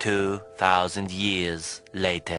2000 years later.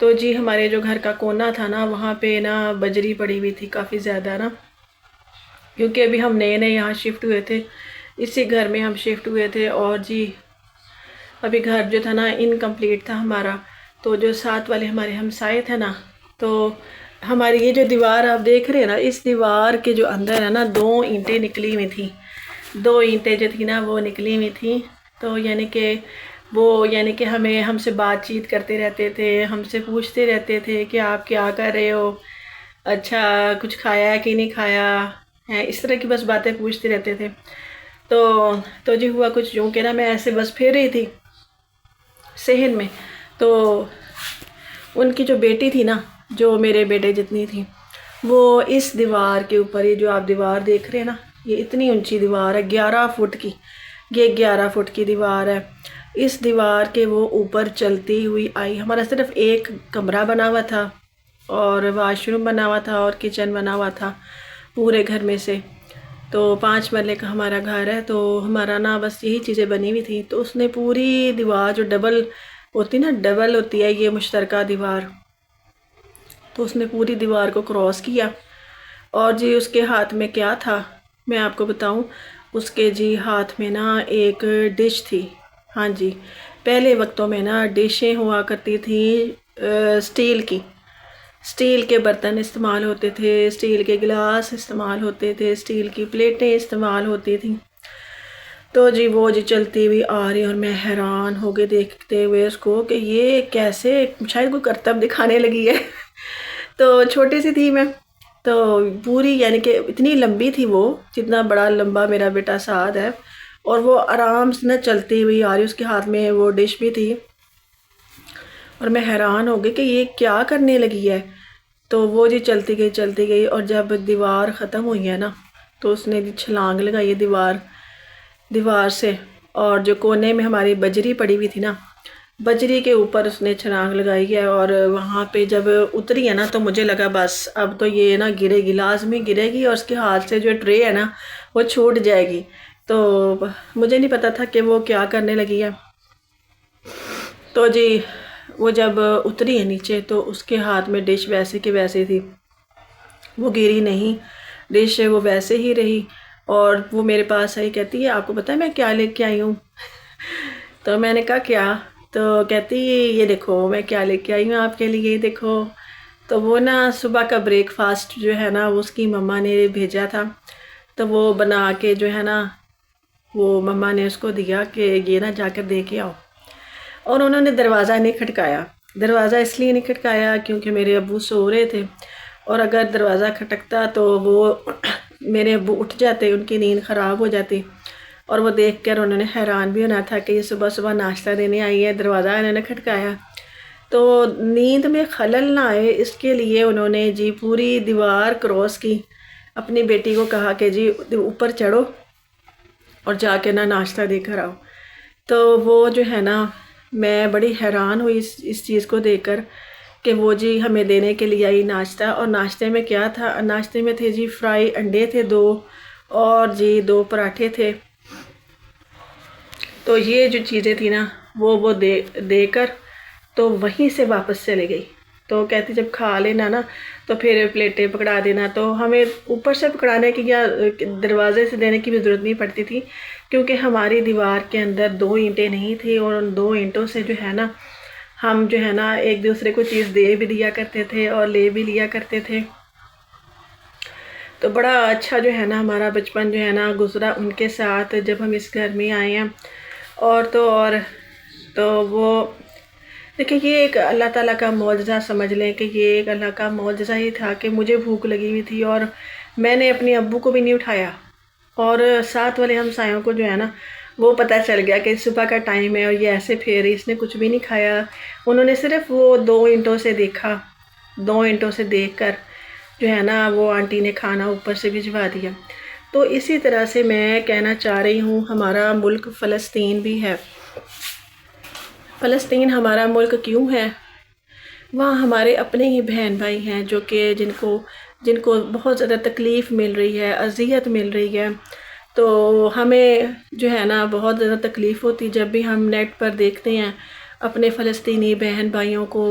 تو جی ہمارے جو گھر کا کونا تھا نا وہاں پہ نا بجری پڑی ہوئی تھی کافی زیادہ نا، کیونکہ ابھی ہم نئے نئے یہاں شفٹ ہوئے تھے، اسی گھر میں ہم شفٹ ہوئے تھے، اور جی ابھی گھر جو تھا نا انکمپلیٹ تھا ہمارا، تو جو ساتھ والے ہمارے ہمسائے تھے نا، تو ہماری یہ جو دیوار آپ دیکھ رہے ہیں نا، اس دیوار کے جو اندر ہے نا 2 اینٹیں نکلی ہوئی تھیں، 2 اینٹیں جو تھی نا وہ نکلی ہوئی تھیں، تو یعنی کہ ہم سے بات چیت کرتے رہتے تھے، ہم سے پوچھتے رہتے تھے کہ آپ کیا کر رہے ہو، اچھا کچھ کھایا کہ نہیں کھایا ہے، اس طرح کی بس باتیں پوچھتے رہتے تھے۔ تو جی ہوا کچھ یوں کہ نا میں ایسے بس پھر رہی تھی صحن میں، تو ان کی جو بیٹی تھی نا، جو میرے بیٹے جتنی تھی، وہ اس دیوار کے اوپر، یہ جو آپ دیوار دیکھ رہے ہیں نا، یہ اتنی اونچی دیوار ہے، 11 فٹ کی، یہ 11 فٹ کی دیوار ہے، اس دیوار کے وہ اوپر چلتی ہوئی آئی۔ ہمارا صرف ایک کمرہ بنا ہوا تھا اور واش روم بنا ہوا تھا اور کچن بنا ہوا تھا پورے گھر میں سے، تو 5 مرلے کا ہمارا گھر ہے، تو ہمارا نا بس یہی چیزیں بنی ہوئی تھی، تو اس نے پوری دیوار جو ڈبل ہوتی ہے یہ مشترکہ دیوار، تو اس نے پوری دیوار کو کراس کیا، اور جی اس کے ہاتھ میں کیا تھا میں آپ کو بتاؤں، اس کے جی ہاتھ میں نا ایک ڈش تھی۔ ہاں جی، پہلے وقتوں میں نا ڈشیں ہوا کرتی تھی اسٹیل کے برتن استعمال ہوتے تھے، اسٹیل کے گلاس استعمال ہوتے تھے، اسٹیل کی پلیٹیں استعمال ہوتی تھیں، تو جی وہ جی چلتی ہوئی آ رہی، اور میں حیران ہو گئے دیکھتے ہوئے اس کو کہ یہ کیسے، شاید کوئی کرتب دکھانے لگی ہے تو چھوٹی سی تھی میں، تو پوری یعنی کہ اتنی لمبی تھی وہ، جتنا بڑا لمبا میرا بیٹا سعد ہے، اور وہ آرام سے نہ چلتی ہوئی آ رہی، اس کے ہاتھ میں وہ ڈش بھی تھی، اور میں حیران ہو گئی کہ یہ کیا کرنے لگی ہے، تو وہ جی چلتی گئی، اور جب دیوار ختم ہوئی ہے نا، تو اس نے جی چھلانگ لگائی ہے دیوار سے، اور جو کونے میں ہماری بجری پڑی ہوئی تھی نا، بجری کے اوپر اس نے چھلانگ لگائی ہے، اور وہاں پہ جب اتری ہے نا تو مجھے لگا بس اب تو یہ نا گرے گی، لازمی گرے گی، اور اس کے ہاتھ سے جو ٹرے ہے نا وہ چھوٹ جائے گی، تو مجھے نہیں پتا تھا کہ وہ کیا کرنے لگی ہے، تو جی وہ جب اتری ہے نیچے تو اس کے ہاتھ میں ڈش ویسے کہ ویسے تھی، وہ گری نہیں، ڈش وہ ویسے ہی رہی، اور وہ میرے پاس آئی، کہتی ہے آپ کو پتہ ہے میں کیا لے کے آئی ہوں تو میں نے کہا کیا، تو کہتی یہ دیکھو میں کیا لے کے آئی ہوں آپ کے لیے، دیکھو، تو وہ نا صبح کا بریک فاسٹ جو ہے نا وہ اس کی مما نے بھیجا تھا، تو وہ بنا کے جو ہے نا وہ مما نے اس کو دیا کہ یہ نا جا کر دے کے آؤ، اور انہوں نے دروازہ نہیں کھٹکایا، دروازہ اس لیے نہیں کھٹکایا کیونکہ میرے ابو سو رہے تھے، اور اگر دروازہ کھٹکتا تو وہ میرے ابو اٹھ جاتے، ان کی نیند خراب ہو جاتی، اور وہ دیکھ کر انہوں نے حیران بھی ہونا تھا کہ یہ صبح صبح ناشتہ دینے آئی ہے، دروازہ انہوں نے کھٹکایا، تو نیند میں خلل نہ آئے اس کے لیے انہوں نے جی پوری دیوار کراس کی، اپنی بیٹی کو کہا کہ جی اوپر چڑھو اور جا کے نا ناشتہ دے کر آؤ، تو وہ جو ہے نا میں بڑی حیران ہوئی اس چیز کو دیکھ کر کہ وہ جی ہمیں دینے کے لیے آئی ناشتہ، اور ناشتے میں کیا تھا، ناشتے میں تھے جی فرائی انڈے تھے 2، اور جی 2 پراٹھے تھے، تو یہ جو چیزیں تھی نا وہ دے کر تو وہیں سے واپس چلے گئی، تو کہتی جب کھا لینا نا تو پھر پلیٹیں پکڑا دینا، تو ہمیں اوپر سے پکڑانے کی یا دروازے سے دینے کی بھی ضرورت نہیں پڑتی تھی، کیونکہ ہماری دیوار کے اندر 2 اینٹیں نہیں تھی، اور ان 2 اینٹوں سے جو ہے نا ہم جو ہے نا ایک دوسرے کو چیز دے بھی دیا کرتے تھے اور لے بھی لیا کرتے تھے، تو بڑا اچھا جو ہے نا ہمارا بچپن جو ہے نا گزرا ان کے ساتھ، جب ہم اس گھر میں آئے ہیں، تو وہ دیکھیں یہ ایک اللہ تعالیٰ کا معجزہ سمجھ لیں کہ یہ ایک اللہ کا معجزہ ہی تھا کہ مجھے بھوک لگی ہوئی تھی اور میں نے اپنے ابو کو بھی نہیں اٹھایا، اور ساتھ والے ہمسایوں کو جو ہے نا وہ پتہ چل گیا کہ صبح کا ٹائم ہے اور یہ ایسے پھیری، اس نے کچھ بھی نہیں کھایا، انہوں نے صرف وہ 2 اینٹوں سے دیکھا، 2 اینٹوں سے دیکھ کر جو ہے نا وہ آنٹی نے کھانا اوپر سے بھجوا دیا۔ تو اسی طرح سے میں کہنا چاہ رہی ہوں ہمارا ملک فلسطین بھی ہے۔ فلسطین ہمارا ملک کیوں ہے؟ وہاں ہمارے اپنے ہی بہن بھائی ہیں جو کہ جن کو بہت زیادہ تکلیف مل رہی ہے، اذیت مل رہی ہے، تو ہمیں جو ہے نا بہت زیادہ تکلیف ہوتی جب بھی ہم نیٹ پر دیکھتے ہیں اپنے فلسطینی بہن بھائیوں کو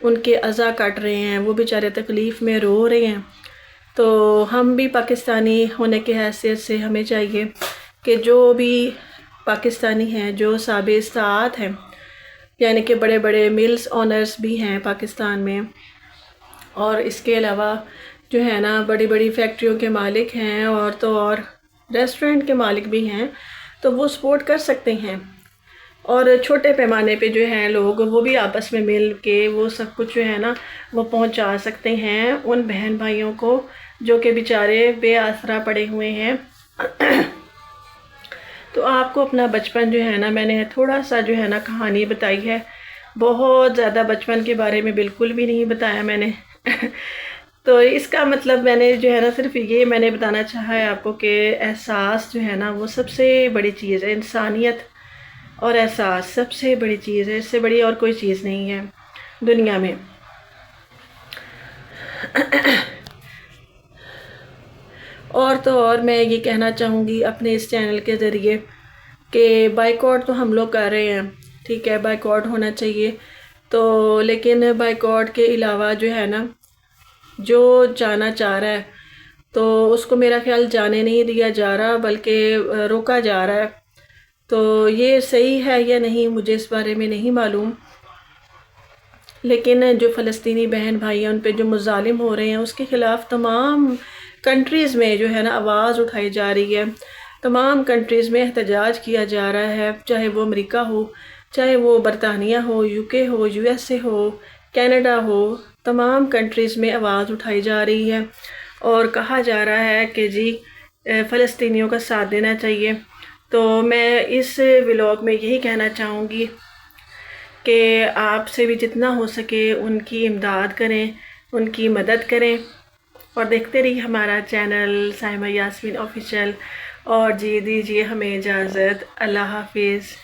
ان کے اعضاء کٹ رہے ہیں، وہ بیچارے تکلیف میں رو رہے ہیں۔ تو ہم بھی پاکستانی ہونے کی حیثیت سے ہمیں چاہیے کہ جو بھی پاکستانی ہیں، جو سابق استعمار ہیں، یعنی کہ بڑے بڑے ملز اونرز بھی ہیں پاکستان میں، اور اس کے علاوہ جو ہے نا بڑی بڑی فیکٹریوں کے مالک ہیں، اور تو اور ریسٹورنٹ کے مالک بھی ہیں، تو وہ سپورٹ کر سکتے ہیں۔ اور چھوٹے پیمانے پہ جو ہیں لوگ، وہ بھی آپس میں مل کے وہ سب کچھ جو ہے نا وہ پہنچا سکتے ہیں ان بہن بھائیوں کو جو کہ بیچارے بے آسرا پڑے ہوئے ہیں۔ تو آپ کو اپنا بچپن جو ہے نا میں نے تھوڑا سا جو ہے نا کہانی بتائی ہے، بہت زیادہ بچپن کے بارے میں بالکل بھی نہیں بتایا میں نے۔ تو اس کا مطلب میں نے جو ہے نا صرف یہ میں نے بتانا چاہا ہے آپ کو کہ احساس جو ہے نا وہ سب سے بڑی چیز ہے، انسانیت اور احساس سب سے بڑی چیز ہے، اس سے بڑی اور کوئی چیز نہیں ہے دنیا میں۔ اور تو اور میں یہ کہنا چاہوں گی اپنے اس چینل کے ذریعے کہ بائیکاٹ تو ہم لوگ کر رہے ہیں، ٹھیک ہے، بائیکاٹ ہونا چاہیے، تو لیکن بائیکاٹ کے علاوہ جو ہے نا جو جانا چاہ رہا ہے تو اس کو میرا خیال جانے نہیں دیا جا رہا بلکہ روکا جا رہا ہے۔ تو یہ صحیح ہے یا نہیں مجھے اس بارے میں نہیں معلوم، لیکن جو فلسطینی بہن بھائی ہیں ان پہ جو مظالم ہو رہے ہیں اس کے خلاف تمام کنٹریز میں جو ہے نا آواز اٹھائی جا رہی ہے، تمام کنٹریز میں احتجاج کیا جا رہا ہے، چاہے وہ امریکہ ہو، چاہے وہ برطانیہ ہو، UK ہو، USA ہو، کینیڈا ہو، تمام کنٹریز میں آواز اٹھائی جا رہی ہے اور کہا جا رہا ہے کہ جی فلسطینیوں کا ساتھ دینا چاہیے۔ تو میں اس ولاگ میں یہی کہنا چاہوں گی کہ آپ سے بھی جتنا ہو سکے ان کی امداد کریں، ان کی مدد کریں، اور دیکھتے رہیے ہمارا چینل سائمہ یاسمین آفیشیل۔ اور جی دیجیے ہمیں اجازت، اللہ حافظ۔